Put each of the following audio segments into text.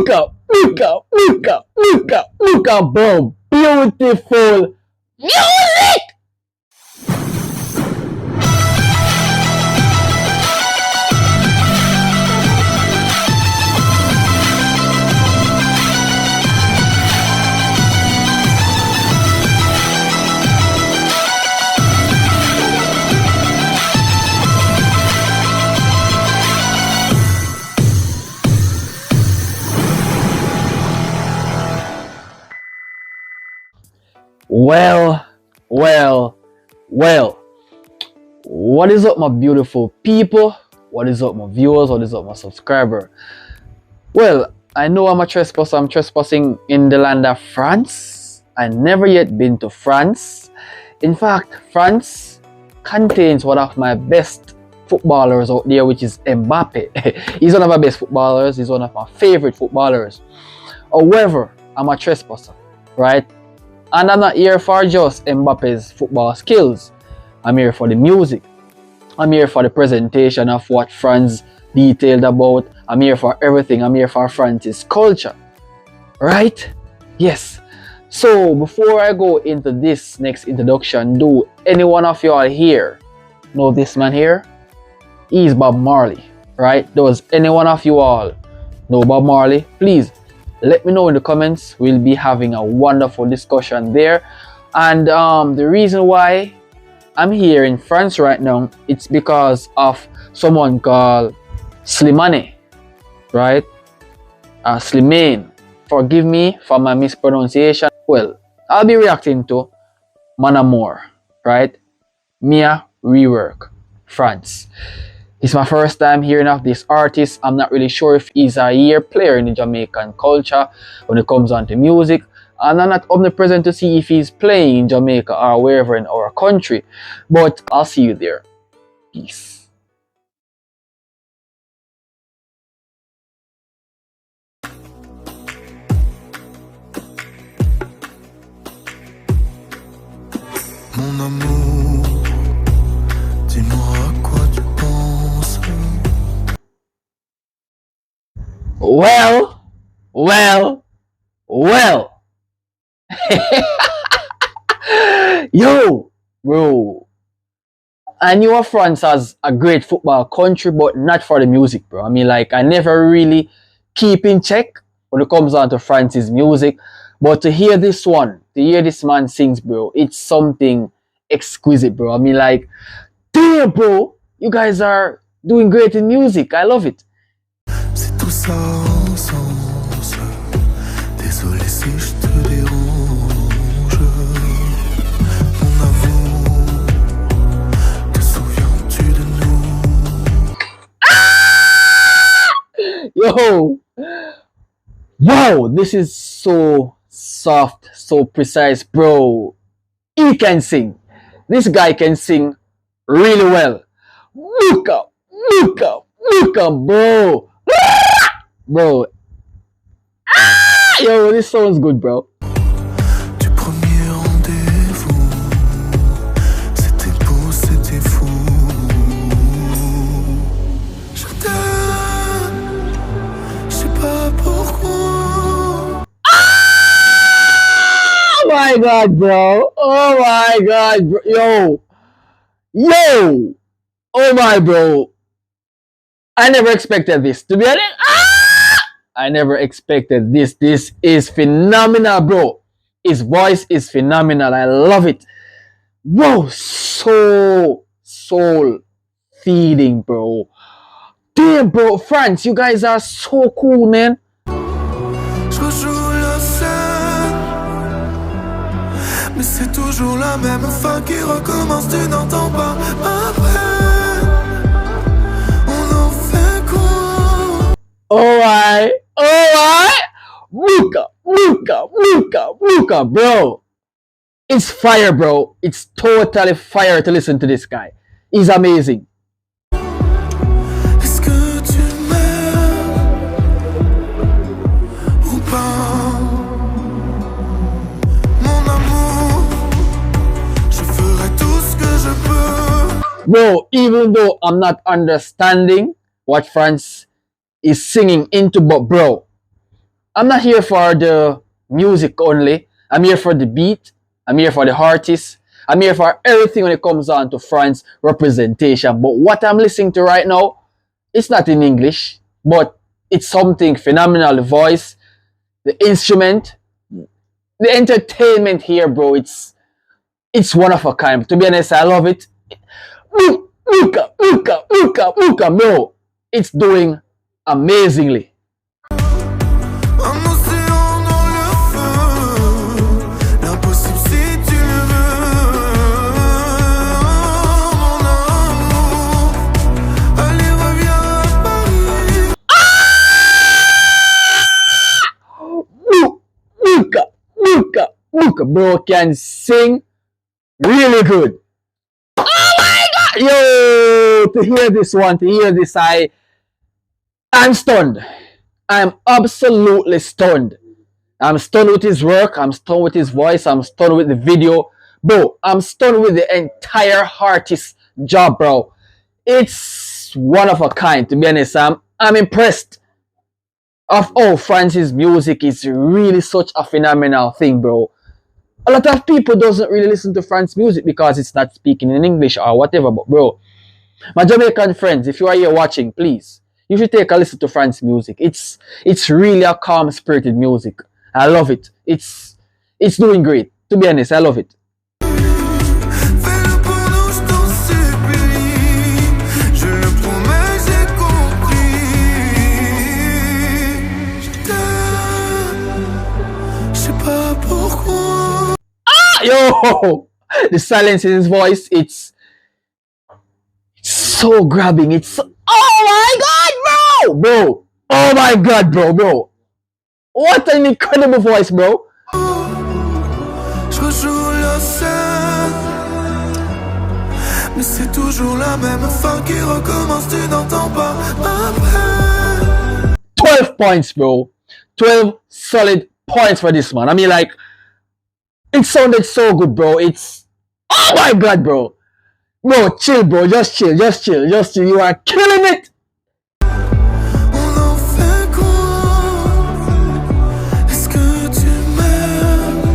Look up, bro. Beautiful music. Well, well, well. What is up, my beautiful people? What is up, my viewers? What is up, my subscriber? Well, I know I'm a trespasser. I'm trespassing in the land of France. I never yet been to France. In fact, France contains one of my best footballers out there, which is Mbappe. He's one of my best footballers. He's one of my favorite footballers. However, I'm a trespasser, right? And I'm not here for just Mbappe's football skills. I'm here for the music. I'm here for the presentation of what France detailed about. I'm here for everything. I'm here for France's culture. Right? Yes. So before I go into this next introduction, do any one of y'all here know this man here? He's Bob Marley. Right? Does any one of you all know Bob Marley? Please let me know in the comments. We'll be having a wonderful discussion there. And the reason why I'm here in France right now, it's because of someone called Slimane, right? Slimane. Forgive me for my mispronunciation. Well, I'll be reacting to Amour, right? Meya, Rework, France. It's my first time hearing of this artist. I'm not really sure if he's a year player in the Jamaican culture when it comes on to music. And I'm not omnipresent to see if he's playing in Jamaica or wherever in our country. But I'll see you there. Peace. Mon amour, dis-moi à quoi tu penses. Well. Yo, bro. I knew France has a great football country, but not for the music, bro. I mean, like, I never really keep in check when it comes down to France's music. But to hear this one, to hear this man sings, bro, it's something exquisite, bro. I mean, like, damn, bro, you guys are doing great in music. I love it. C'est tout ça en sens. Désolé si je te dérange. Mon amour, te souviens-tu de nous? Yo, wow, this is so soft, so precise, bro. He can sing. This guy can sing really well. Look up, bro. Bro. Yo, this sounds good, bro. Du premier rendez-vous, c'était beau, c'était fou. Je t'aime, je sais pas pourquoi. Oh my god, bro. Oh my god, bro. Yo. Oh my, bro. I never expected this. To be honest, I never expected this. This is phenomenal, bro. His voice is phenomenal. I love it. Whoa, so soul feeding, bro. Damn, bro. France, you guys are so cool, man. Je rejoue la scène, mais c'est toujours la même fin qui recommence. Tu n'entends pas ma peine. On en fait quoi? Alright. Luca, bro. It's fire, bro. It's totally fire to listen to this guy. He's amazing. Est-ce que tu m'aimes ou pas? Mon amour, je ferai tout ce que je peux. Bro, even though I'm not understanding what France is singing into, but bro, I'm not here for the music only. I'm here for the beat. I'm here for the artist. I'm here for everything when it comes on to France representation. But what I'm listening to right now, it's not in English, but it's something phenomenal. The voice, the instrument, the entertainment here, bro. It's one of a kind. To be honest, I love it. Look, bro. It's doing amazingly. Un océan dans le feu, l'impossible si tu le veux. Mon amour, allez reviens à Paris. Luca, bro can sing really good. Oh my god! Yo, to hear this, I'm stunned. I'm absolutely stunned. I'm stunned with his work. I'm stunned with his voice. I'm stunned with the video. Bro, I'm stunned with the entire artist job, bro. It's one of a kind, to be honest. I'm impressed of how France's music is really such a phenomenal thing, bro. A lot of people doesn't really listen to France music because it's not speaking in English or whatever, but bro, my Jamaican friends, if you are here watching, please, you should take a listen to France music. It's really a calm spirited music. I love it. It's doing great. To be honest, I love it. Fais-le pour nous, je t'en supplie. Je le promets, j'ai compris. Je t'aime, je sais pas pourquoi. Yo, the silence in his voice, it's so grabbing. Oh my god, bro. Oh my god, bro. What an incredible voice, bro. Je rejoue la scène, mais c'est toujours la même fin qui recommence, tu n'entends pas ma peine. 12 points, bro. 12 solid points for this man. I mean, like, it sounded so good, bro. Oh my god, bro. Bro, chill, bro. Just chill. You are killing it. On en fait quoi? Est-ce que tu m'aimes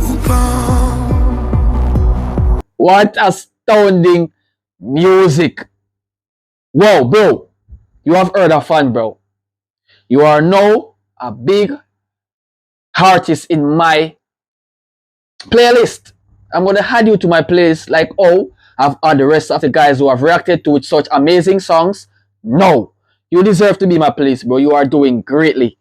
ou pas? What astounding music. Whoa, bro. You have heard a fan, bro. You are now a big artist in my playlist. I'm gonna add you to my playlist like I've had the rest of the guys who have reacted to it such amazing songs. No. You deserve to be in my playlist, bro. You are doing greatly.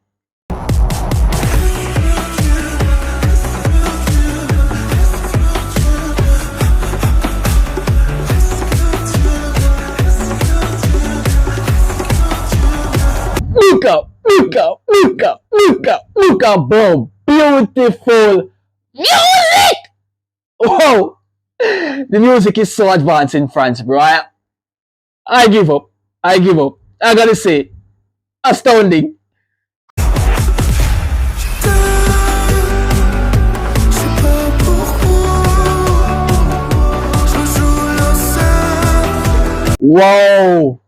Look up, bro. Beautiful music. Whoa. The music is so advanced in France, bro. I give up. I gotta say, astounding. Wow.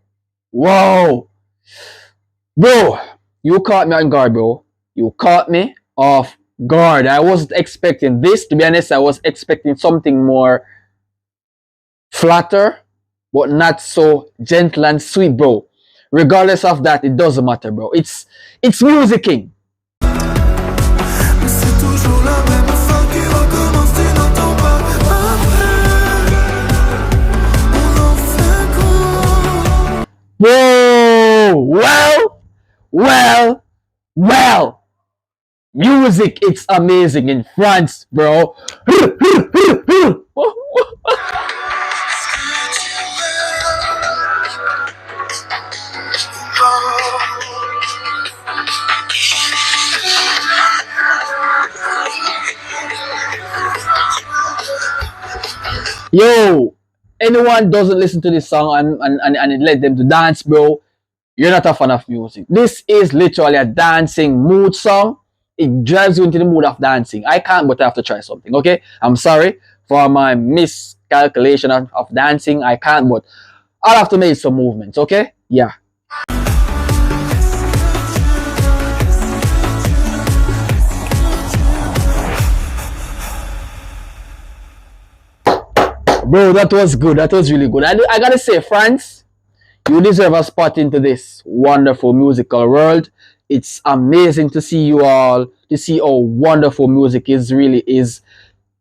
Bro, you caught me on guard, bro. You caught me off guard. I wasn't expecting this. To be honest, I was expecting something more flatter, but not so gentle and sweet, bro. Regardless of that, it doesn't matter, bro. It's musicking. Whoa! Well. Music, it's amazing in France, bro. Yo, anyone doesn't listen to this song and it led them to dance, bro, you're not a fan of music. This is literally a dancing mood song. It drives you into the mood of dancing. I can't, but I have to try something, okay? I'm sorry for my miscalculation of dancing. I can't, but I'll have to make some movements, okay? Yeah. Bro, that was good. That was really good. I gotta say, France, you deserve a spot into this wonderful musical world. It's amazing to see you all, to see how wonderful music is really is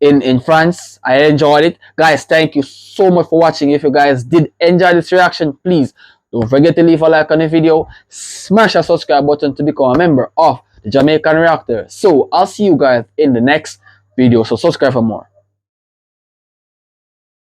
in France. I enjoyed it. Guys, thank you so much for watching. If you guys did enjoy this reaction, please don't forget to leave a like on the video. Smash a subscribe button to become a member of the Jamaican Reactor. So I'll see you guys in the next video. So subscribe for more.